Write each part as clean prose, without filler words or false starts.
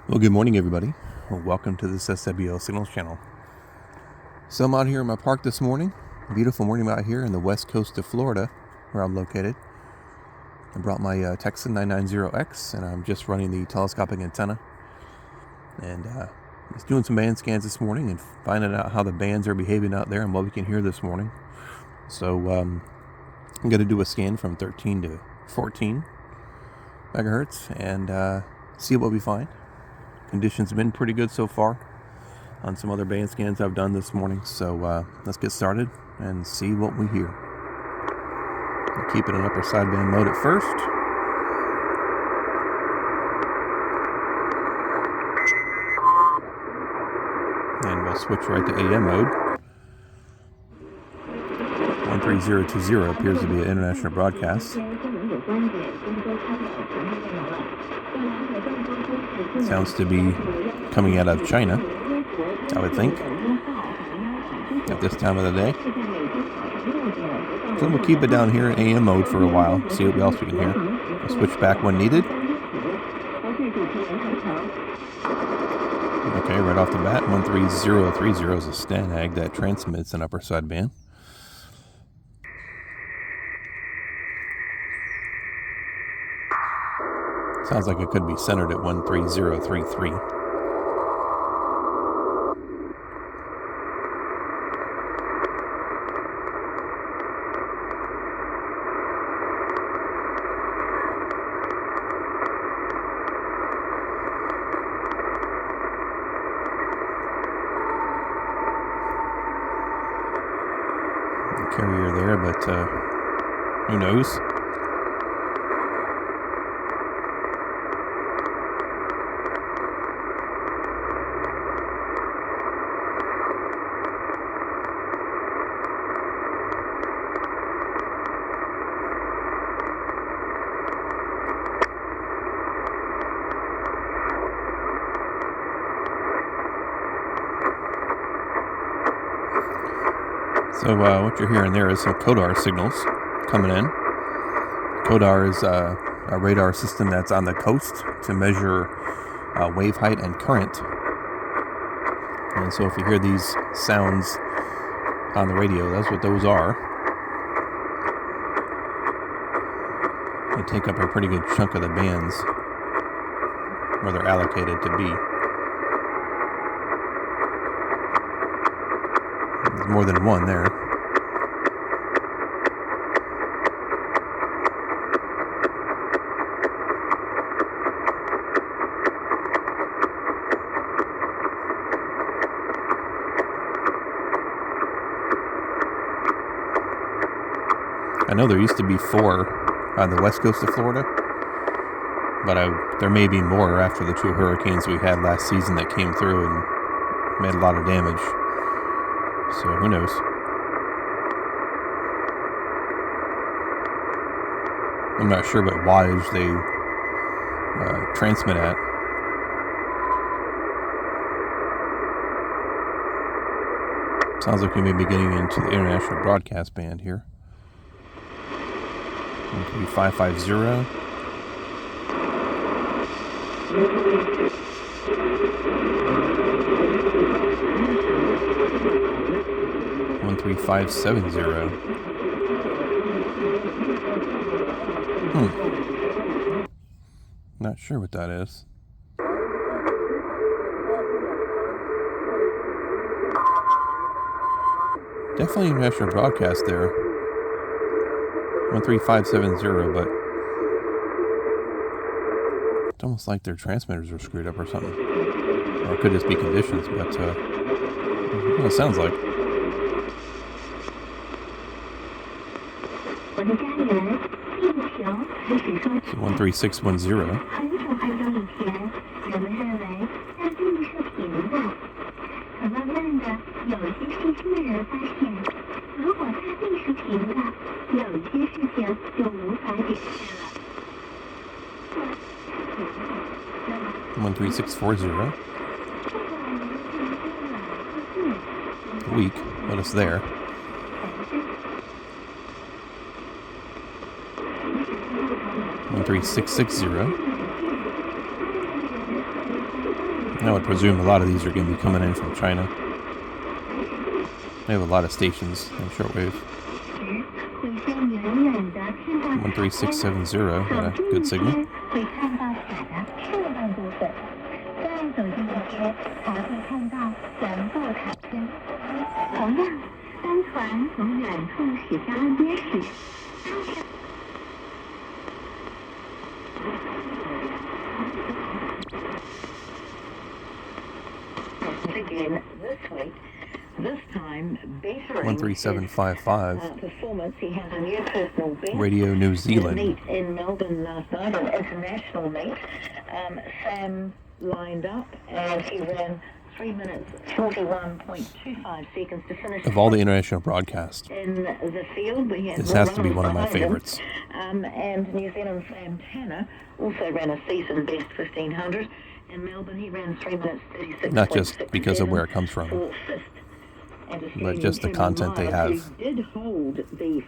Well, good morning, everybody. Welcome to this SWL Signals channel. So I'm out here in my park this morning. Beautiful morning out here in the west coast of Florida, where I'm located. I brought my Texan 990X, and I'm just running the telescopic antenna. And just doing some band scans this morning and finding out how the bands are behaving out there and what we can hear this morning. So I'm going to do a scan from 13 to 14 megahertz and see what we find. Conditions have been pretty good so far on some other band scans I've done this morning. So let's get started and see what we hear. I'll keep it in upper sideband mode at first. And we'll switch right to AM mode. 13020 appears to be an international broadcast. Sounds to be coming out of China, I would think, at this time of the day. So we'll keep it down here in AM mode for a while, see what else we can hear. We'll switch back when needed. Okay, right off the bat, 13030 is a STANAG that transmits in upper sideband. Sounds like it could be centered at 13033. The carrier there, but who knows? So what you're hearing there is some CODAR signals coming in. CODAR is a radar system that's on the coast to measure wave height and current. And so if you hear these sounds on the radio, that's what those are. They take up a pretty good chunk of the bands where they're allocated to be. There's more than one there. I know there used to be 4 on the west coast of Florida, but there may be more after the 2 hurricanes we had last season that came through and made a lot of damage. So who knows? I'm not sure what wattage they transmit at. Sounds like we may be getting into the international broadcast band here. It could be 550. 13570. Not sure what that is. Definitely international broadcast there. 13570, but it's almost like their transmitters are screwed up or something. Or it could just be conditions, but that's what it sounds like. 13610. One 13640. Weak, but it's there. 13660. I would presume a lot of these are going to be coming in from China. They have a lot of stations on shortwave. 13670, yeah, good signal. 会看到海的漂亮部分，再走进一些还会看到全部海边。同样，当船从远处驶向岸边时， Again this week, this time bettering 13755. performance. He has a new personal best. Radio New Zealand. Meet in Melbourne last night, an international meet. Sam lined up and he ran 3 minutes 41.25 seconds to finish. Of all the international broadcasts, In the field, we had this has to be one of my favorites. And New Zealand Sam Tanner also ran a season best 1500. In Melbourne, he ran 3 minutes 36. Not just because of where it comes from, but just the content they have. He did hold the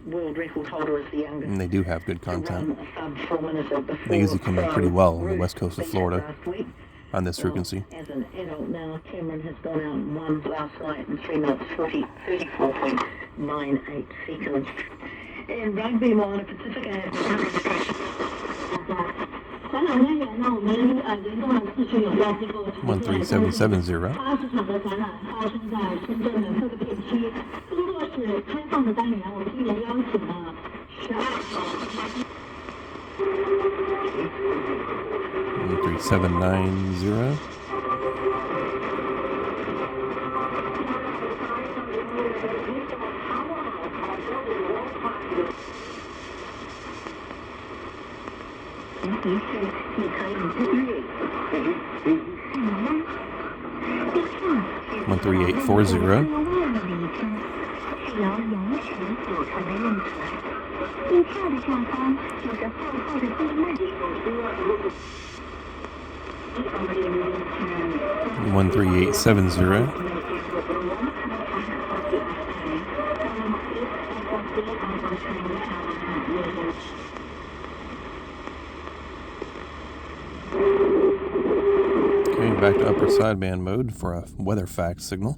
world record holder as the youngest. And they do have good to run content. a sub 4 minutes of the They usually come in pretty well on the route west coast of they had Florida last week. on this Well, frequency. as an adult now, Cameron has gone out and won last night in 3 minutes 34.98 seconds. In rugby, Moana Pacifica has been 前两天远呢，我们联动了4区有料机构13770. 80场的展览发生在深圳的各个片区。工作室开放的单元，我们今年邀请了12场。 13790. One 13840. 是由岩石组成的硬壳，地壳的上方有着厚厚的地幔。 13870. Okay, back to upper sideband mode for a weather fact signal.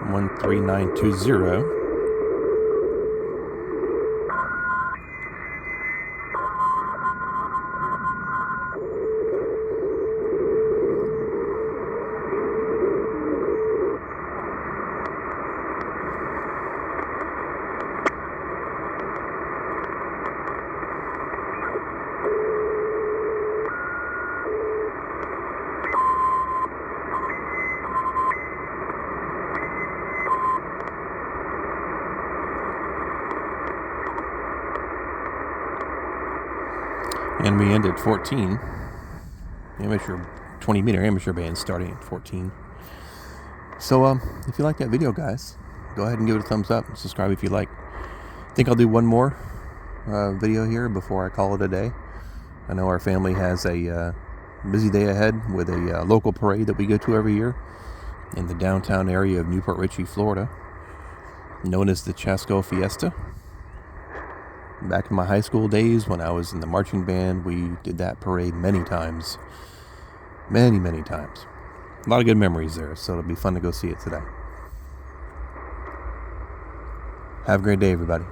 13920. And we end at 14. Amateur, 20 meter amateur band starting at 14. So, if you like that video, guys, go ahead and give it a thumbs up and subscribe if you like. I think I'll do one more video here before I call it a day. I know our family has a busy day ahead with a local parade that we go to every year in the downtown area of Newport Richey, Florida, known as the Chasco Fiesta. Back in my high school days when I was in the marching band, we did that parade many times. Many, many times. A lot of good memories there, so it'll be fun to go see it today. Have a great day, everybody.